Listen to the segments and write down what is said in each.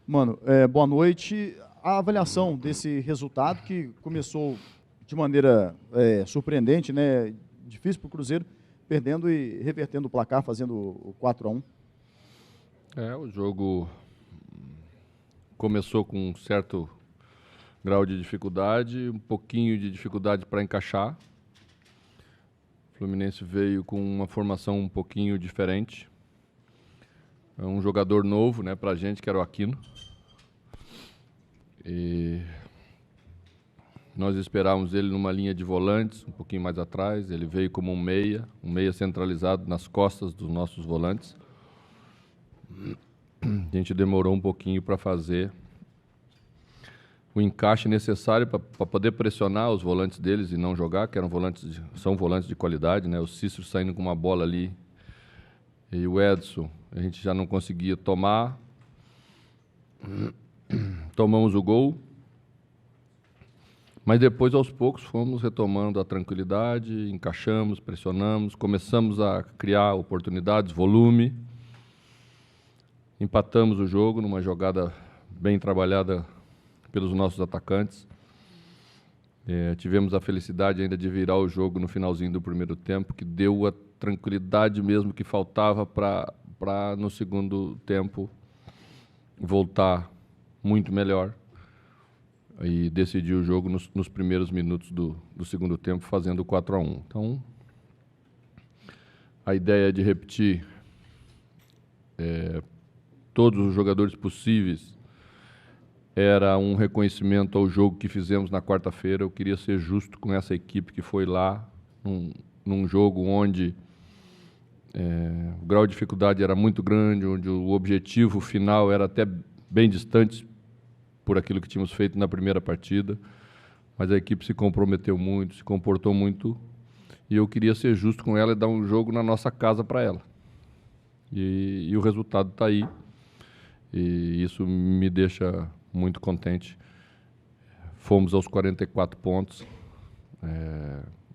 Mano, boa noite. A avaliação desse resultado que começou de maneira surpreendente, né? Difícil para o Cruzeiro, perdendo e revertendo o placar, fazendo o 4-1. O jogo começou com um certo grau de dificuldade, um pouquinho de dificuldade para encaixar. O Fluminense veio com uma formação um pouquinho diferente. É um jogador novo, né, para a gente, que era o Aquino. E nós esperávamos ele numa linha de volantes, um pouquinho mais atrás. Ele veio como um meia centralizado nas costas dos nossos volantes. A gente demorou um pouquinho para fazer o encaixe necessário para poder pressionar os volantes deles e não jogar, que são volantes de qualidade, né? O Cícero saindo com uma bola ali e o Edson, a gente já não conseguia tomar. Tomamos o gol, mas depois, aos poucos, fomos retomando a tranquilidade, encaixamos, pressionamos, começamos a criar oportunidades, volume. Empatamos o jogo numa jogada bem trabalhada pelos nossos atacantes. Tivemos a felicidade ainda de virar o jogo no finalzinho do primeiro tempo, que deu a tranquilidade mesmo que faltava para no segundo tempo voltar muito melhor e decidir o jogo nos primeiros minutos do segundo tempo, fazendo 4-1. Então, a ideia é de repetir todos os jogadores possíveis. Era um reconhecimento ao jogo que fizemos na quarta-feira. Eu queria ser justo com essa equipe que foi lá, num jogo onde o grau de dificuldade era muito grande, onde o objetivo final era até bem distante por aquilo que tínhamos feito na primeira partida, mas a equipe se comprometeu muito, se comportou muito, e eu queria ser justo com ela e dar um jogo na nossa casa para ela. E o resultado está aí, e isso me deixa muito contente. Fomos aos 44 pontos,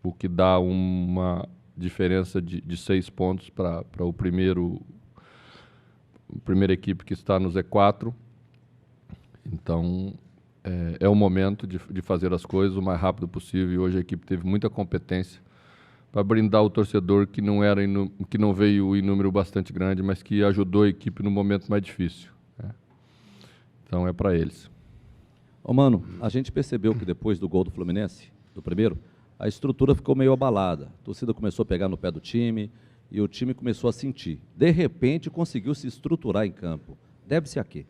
o que dá uma diferença de 6 pontos para a primeira equipe que está no Z4. Então, é o momento de fazer as coisas o mais rápido possível. E hoje a equipe teve muita competência para brindar o torcedor que não veio em número bastante grande, mas que ajudou a equipe no momento mais difícil. Então, é para eles. Mano, a gente percebeu que depois do gol do Fluminense, do primeiro, a estrutura ficou meio abalada. A torcida começou a pegar no pé do time e o time começou a sentir. De repente, conseguiu se estruturar em campo. Deve-se a quê?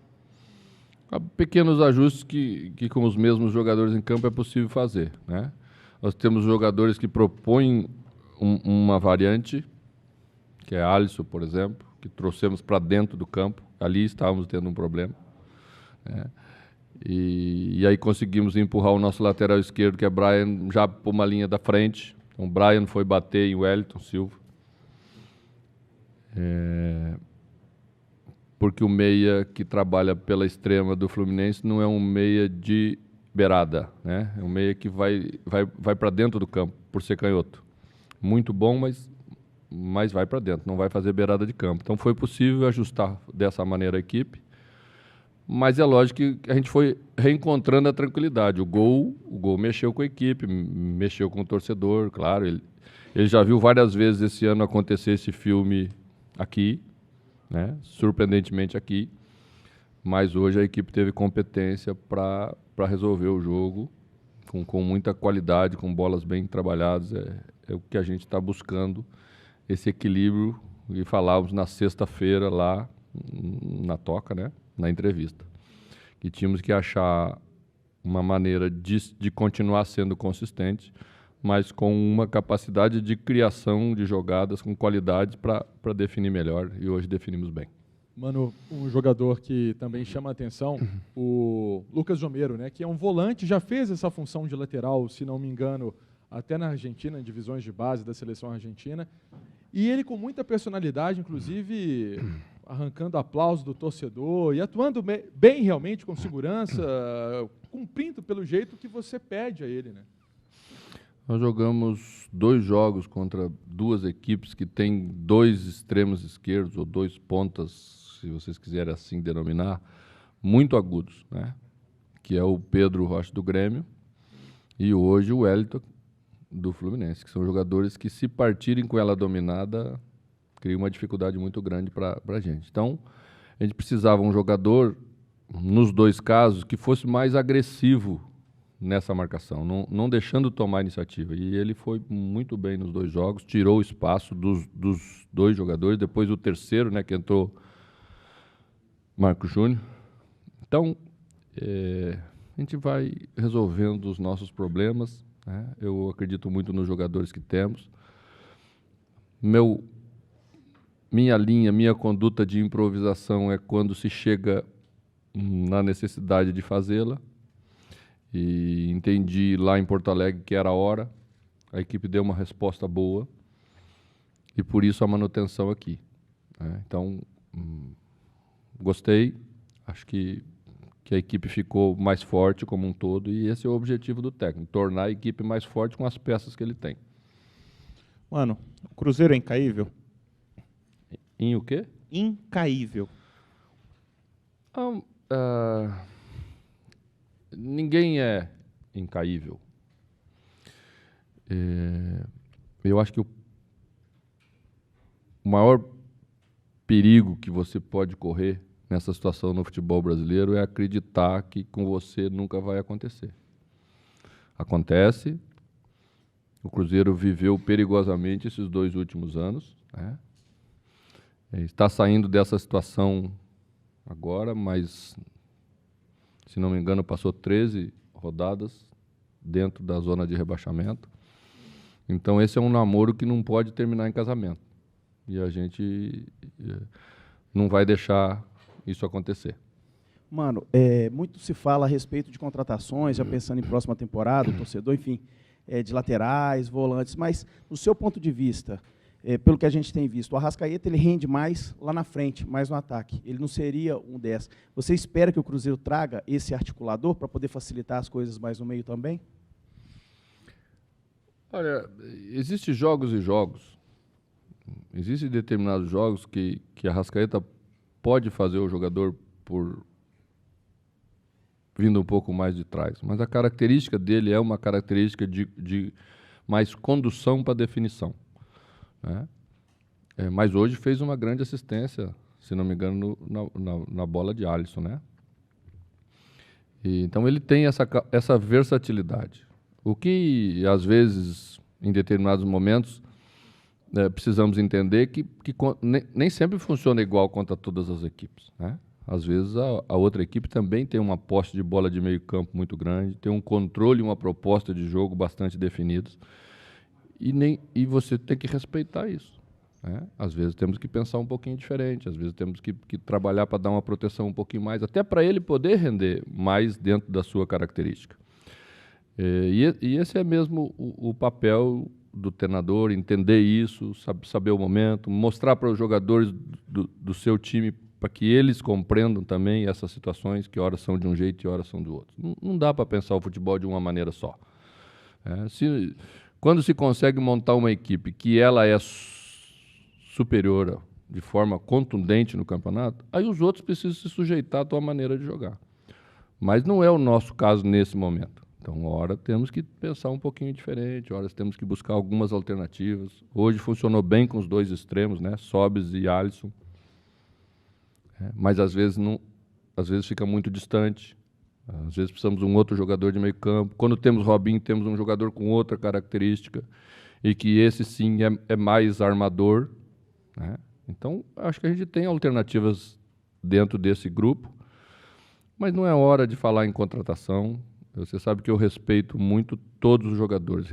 Há pequenos ajustes que com os mesmos jogadores em campo é possível fazer, né? Nós temos jogadores que propõem uma variante, que é Alisson, por exemplo, que trouxemos para dentro do campo. Ali estávamos tendo um problema, né? E aí conseguimos empurrar o nosso lateral esquerdo, que é Brian, já por uma linha da frente. Então, o Brian foi bater em Wellington Silva. Porque o meia que trabalha pela extrema do Fluminense não é um meia de beirada, né? É um meia que vai para dentro do campo, por ser canhoto. Muito bom, mas vai para dentro, não vai fazer beirada de campo. Então foi possível ajustar dessa maneira a equipe, mas é lógico que a gente foi reencontrando a tranquilidade. O gol mexeu com a equipe, mexeu com o torcedor, claro. Ele já viu várias vezes esse ano acontecer esse filme aqui, né? Surpreendentemente aqui, mas hoje a equipe teve competência para resolver o jogo com muita qualidade, com bolas bem trabalhadas. É o que a gente está buscando, esse equilíbrio, e falávamos na sexta-feira lá na Toca, né? Na entrevista, que tínhamos que achar uma maneira de continuar sendo consistente, mas com uma capacidade de criação de jogadas com qualidade para definir melhor, e hoje definimos bem. Mano, um jogador que também chama a atenção, o Lucas Romero, né, que é um volante, já fez essa função de lateral, se não me engano, até na Argentina, em divisões de base da seleção argentina, e ele com muita personalidade, inclusive arrancando aplausos do torcedor e atuando bem realmente, com segurança, cumprindo pelo jeito que você pede a ele, né? Nós jogamos 2 jogos contra 2 equipes que têm 2 extremos esquerdos, ou 2 pontas, se vocês quiserem assim denominar, muito agudos, né? Que é o Pedro Rocha do Grêmio e hoje o Wellington do Fluminense, que são jogadores que, se partirem com ela dominada, criam uma dificuldade muito grande para a gente. Então, a gente precisava um jogador, nos dois casos, que fosse mais agressivo nessa marcação, não deixando tomar iniciativa. E ele foi muito bem nos dois jogos, tirou o espaço dos dois jogadores, depois o terceiro, né, que entrou Marco Júnior. Então, a gente vai resolvendo os nossos problemas, né? Eu acredito muito nos jogadores que temos. Minha linha, minha conduta de improvisação é quando se chega na necessidade de fazê-la. E entendi lá em Porto Alegre que era a hora. A equipe deu uma resposta boa. E por isso a manutenção aqui, né? Então, gostei. Acho que a equipe ficou mais forte como um todo. E esse é o objetivo do técnico, tornar a equipe mais forte com as peças que ele tem. Mano, o Cruzeiro é incaível? Em o quê? Incaível. Ninguém é incaível. Eu acho que o maior perigo que você pode correr nessa situação no futebol brasileiro é acreditar que com você nunca vai acontecer. Acontece. O Cruzeiro viveu perigosamente esses 2 últimos anos, né? Está saindo dessa situação agora, mas, se não me engano, passou 13 rodadas dentro da zona de rebaixamento. Então, esse é um namoro que não pode terminar em casamento. E a gente não vai deixar isso acontecer. Mano, muito se fala a respeito de contratações, já pensando em próxima temporada, o torcedor, enfim, de laterais, volantes, mas, no seu ponto de vista, pelo que a gente tem visto, o Arrascaeta ele rende mais lá na frente, mais no ataque. Ele não seria um 10. Você espera que o Cruzeiro traga esse articulador para poder facilitar as coisas mais no meio também? Olha, existem jogos e jogos. Existem determinados jogos que a Arrascaeta pode fazer o jogador por vindo um pouco mais de trás. Mas a característica dele é uma característica de mais condução para definição, né? Mas hoje fez uma grande assistência, se não me engano, na bola de Alisson, né? Então ele tem essa versatilidade. O que, às vezes, em determinados momentos, precisamos entender que nem sempre funciona igual contra todas as equipes, né? Às vezes a outra equipe também tem uma posse de bola de meio campo muito grande, tem um controle e uma proposta de jogo bastante definidos, e você tem que respeitar isso, né? Às vezes temos que pensar um pouquinho diferente, às vezes temos que trabalhar para dar uma proteção um pouquinho mais, até para ele poder render mais dentro da sua característica. E esse é mesmo o papel do treinador, entender isso, saber o momento, mostrar para os jogadores do seu time para que eles compreendam também essas situações, que horas são de um jeito e horas são do outro. Não dá para pensar o futebol de uma maneira só. Quando se consegue montar uma equipe que ela é superior de forma contundente no campeonato, aí os outros precisam se sujeitar à tua maneira de jogar. Mas não é o nosso caso nesse momento. Então, hora temos que pensar um pouquinho diferente, horas temos que buscar algumas alternativas. Hoje funcionou bem com os dois extremos, né? Sobis e Alisson. Mas às vezes fica muito distante. Às vezes precisamos de um outro jogador de meio campo. Quando temos Robinho, temos um jogador com outra característica, e que esse sim é mais armador, né? Então, acho que a gente tem alternativas dentro desse grupo, mas não é hora de falar em contratação. Você sabe que eu respeito muito todos os jogadores,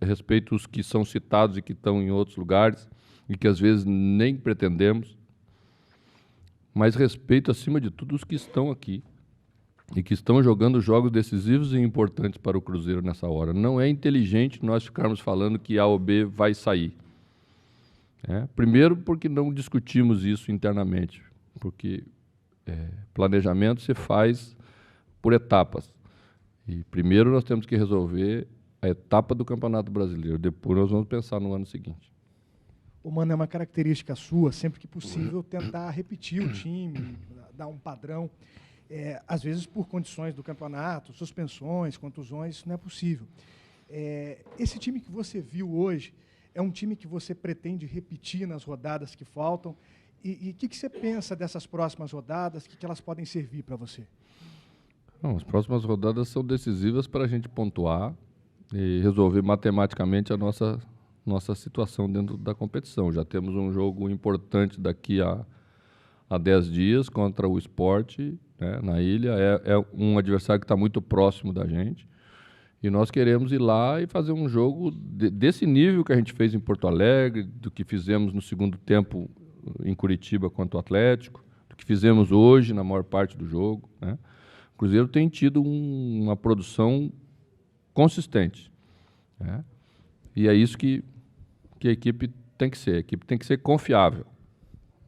respeito os que são citados e que estão em outros lugares, e que às vezes nem pretendemos, mas respeito, acima de tudo, os que estão aqui e que estão jogando jogos decisivos e importantes para o Cruzeiro nessa hora. Não é inteligente nós ficarmos falando que A ou B vai sair. Primeiro, porque não discutimos isso internamente, porque planejamento se faz por etapas. E primeiro nós temos que resolver a etapa do Campeonato Brasileiro, depois nós vamos pensar no ano seguinte. Mano, é uma característica sua, sempre que possível, tentar repetir o time, dar um padrão. Às vezes por condições do campeonato, suspensões, contusões, isso não é possível. Esse time que você viu hoje é um time que você pretende repetir nas rodadas que faltam? E o que você pensa dessas próximas rodadas? O que elas podem servir para você? Não, as próximas rodadas são decisivas para a gente pontuar e resolver matematicamente a nossa situação dentro da competição. Já temos um jogo importante daqui a 10 dias contra o Sport, né, na Ilha. É um adversário que está muito próximo da gente. E nós queremos ir lá e fazer um jogo desse nível que a gente fez em Porto Alegre, do que fizemos no segundo tempo em Curitiba contra o Atlético, do que fizemos hoje na maior parte do jogo, né? O Cruzeiro tem tido uma produção consistente, né? E é isso que a equipe tem que ser. A equipe tem que ser confiável.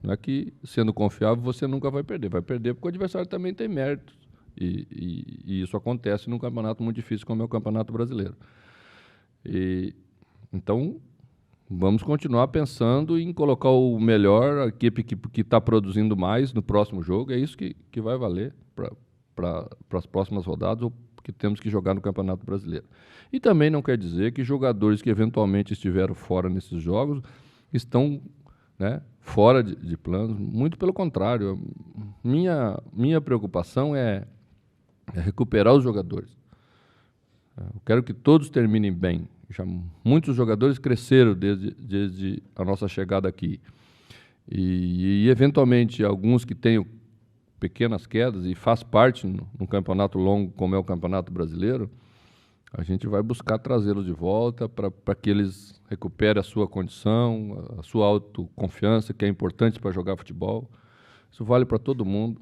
Não é que, sendo confiável, você nunca vai perder. Vai perder porque o adversário também tem méritos. E isso acontece num campeonato muito difícil como é o Campeonato Brasileiro. Então, vamos continuar pensando em colocar o melhor, a equipe que está produzindo mais no próximo jogo. É isso que vai valer para as próximas rodadas, ou que temos que jogar no Campeonato Brasileiro. E também não quer dizer que jogadores que eventualmente estiveram fora nesses jogos estão, né, fora de planos. Muito pelo contrário. Minha preocupação é recuperar os jogadores. Eu quero que todos terminem bem. Já muitos jogadores cresceram desde a nossa chegada aqui. E eventualmente, alguns que tenham pequenas quedas, e faz parte num campeonato longo como é o Campeonato Brasileiro, a gente vai buscar trazê-los de volta para que eles recuperem a sua condição, a sua autoconfiança, que é importante para jogar futebol. Isso vale para todo mundo.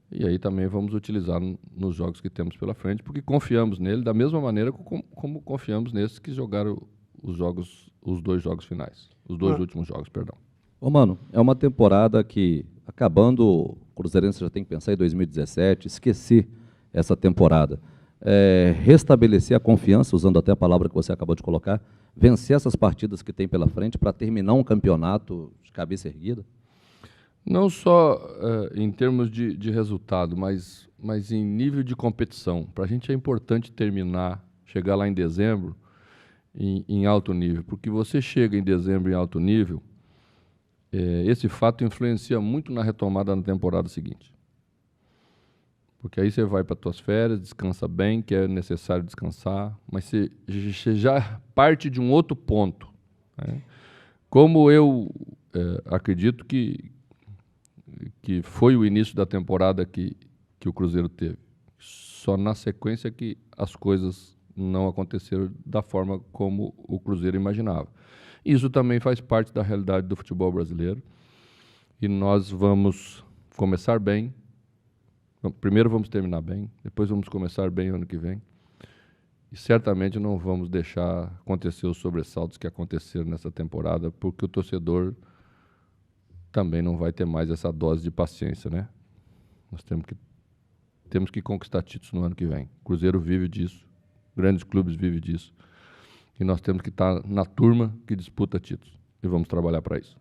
E aí também vamos utilizar nos jogos que temos pela frente, porque confiamos nele da mesma maneira como confiamos nesses que jogaram os dois jogos finais. Os dois últimos jogos, perdão. Ô, mano, é uma temporada que, acabando, o Cruzeirense já tem que pensar em 2017, esquecer essa temporada. Restabelecer a confiança, usando até a palavra que você acabou de colocar, vencer essas partidas que tem pela frente para terminar um campeonato de cabeça erguida? Não só em termos de resultado, mas em nível de competição. Para a gente é importante chegar lá em dezembro em alto nível, porque você chega em dezembro em alto nível, esse fato influencia muito na retomada na temporada seguinte. Porque aí você vai para as suas férias, descansa bem, que é necessário descansar, mas você já parte de um outro ponto, né? Como eu acredito que foi o início da temporada que o Cruzeiro teve. Só na sequência que as coisas não aconteceram da forma como o Cruzeiro imaginava. Isso também faz parte da realidade do futebol brasileiro. E nós vamos começar bem. Primeiro vamos terminar bem, depois vamos começar bem ano que vem. E certamente não vamos deixar acontecer os sobressaltos que aconteceram nessa temporada, porque o torcedor também não vai ter mais essa dose de paciência, né? Nós temos que conquistar títulos no ano que vem. O Cruzeiro vive disso, grandes clubes vivem disso. E nós temos que estar na turma que disputa títulos. E vamos trabalhar para isso.